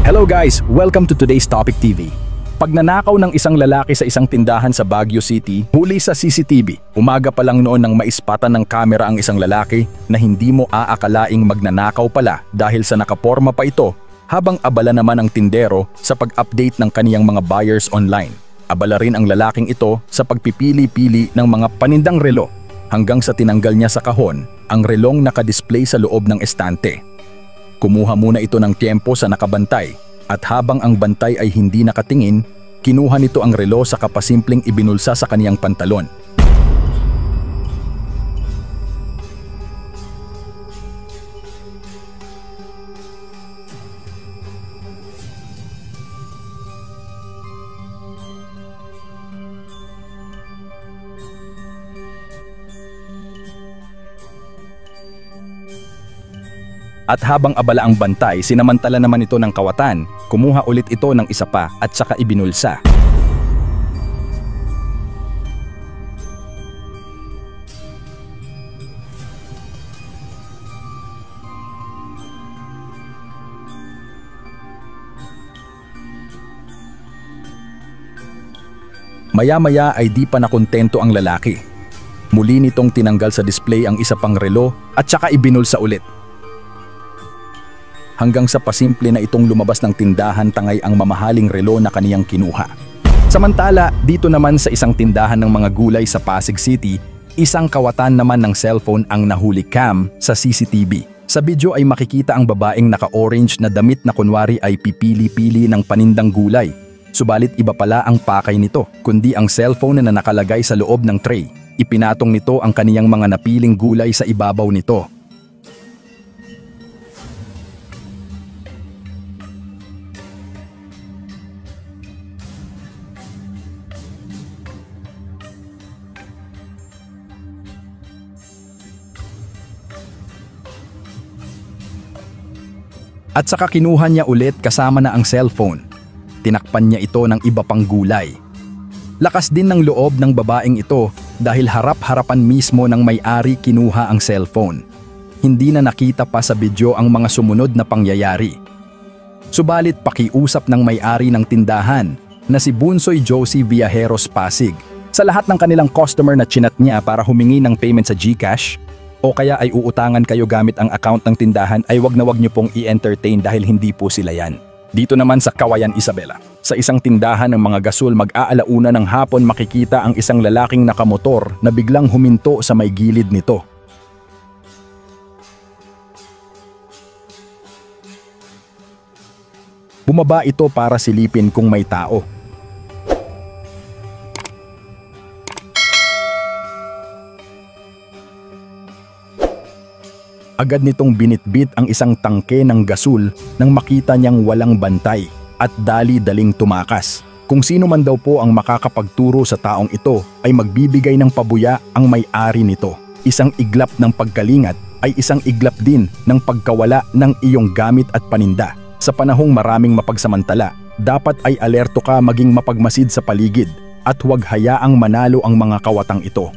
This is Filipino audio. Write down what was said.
Hello guys! Welcome to today's Topic TV. Pagnanakaw ng isang lalaki sa isang tindahan sa Baguio City, huli sa CCTV. Umaga pa lang noon nang maispatan ng kamera ang isang lalaki na hindi mo aakalaing magnanakaw pala dahil sa nakaporma pa ito, habang abala naman ang tindero sa pag-update ng kaniyang mga buyers online. Abala rin ang lalaking ito sa pagpipili-pili ng mga panindang relo hanggang sa tinanggal niya sa kahon ang relong nakadisplay sa loob ng estante. Kumuha muna ito ng tiyempo sa nakabantay at habang ang bantay ay hindi nakatingin, kinuha nito ang relo sa kapasimpleng ibinulsa sa kaniyang pantalon. At habang abala ang bantay, sinamantala naman ito ng kawatan, kumuha ulit ito ng isa pa at saka ibinulsa. Maya-maya ay di pa nakontento ang lalaki. Muli nitong tinanggal sa display ang isa pang relo at saka ibinulsa ulit. Hanggang sa pasimple na itong lumabas ng tindahan tangay ang mamahaling relo na kaniyang kinuha. Samantala, dito naman sa isang tindahan ng mga gulay sa Pasig City, isang kawatan naman ng cellphone ang nahuli cam sa CCTV. Sa video ay makikita ang babaeng naka-orange na damit na kunwari ay pipili-pili ng panindang gulay. Subalit iba pala ang pakay nito, kundi ang cellphone na nakalagay sa loob ng tray. Ipinatong nito ang kaniyang mga napiling gulay sa ibabaw nito. At saka kinuha niya ulit kasama na ang cellphone. Tinakpan niya ito ng iba pang gulay. Lakas din ng loob ng babaeng ito dahil harap-harapan mismo ng may-ari kinuha ang cellphone. Hindi na nakita pa sa video ang mga sumunod na pangyayari. Subalit pakiusap ng may-ari ng tindahan na si Bunsoy Josie Viajeros Pasig sa lahat ng kanilang customer na chinat niya para humingi ng payment sa GCash o kaya ay uutangan kayo gamit ang account ng tindahan ay wag na wag niyo pong i-entertain dahil hindi po sila yan. Dito naman sa Kawayan, Isabela, sa isang tindahan ng mga gasol mag-aalauna ng hapon makikita ang isang lalaking nakamotor na biglang huminto sa may gilid nito. Bumaba ito para silipin kung may tao. Agad nitong binitbit ang isang tangke ng gasol nang makita niyang walang bantay at dali-daling tumakas. Kung sino man daw po ang makakapagturo sa taong ito ay magbibigay ng pabuya ang may-ari nito. Isang iglap ng pagkalingat ay isang iglap din ng pagkawala ng iyong gamit at paninda. Sa panahong maraming mapagsamantala, dapat ay alerto ka maging mapagmasid sa paligid at huwag hayaang manalo ang mga kawatang ito.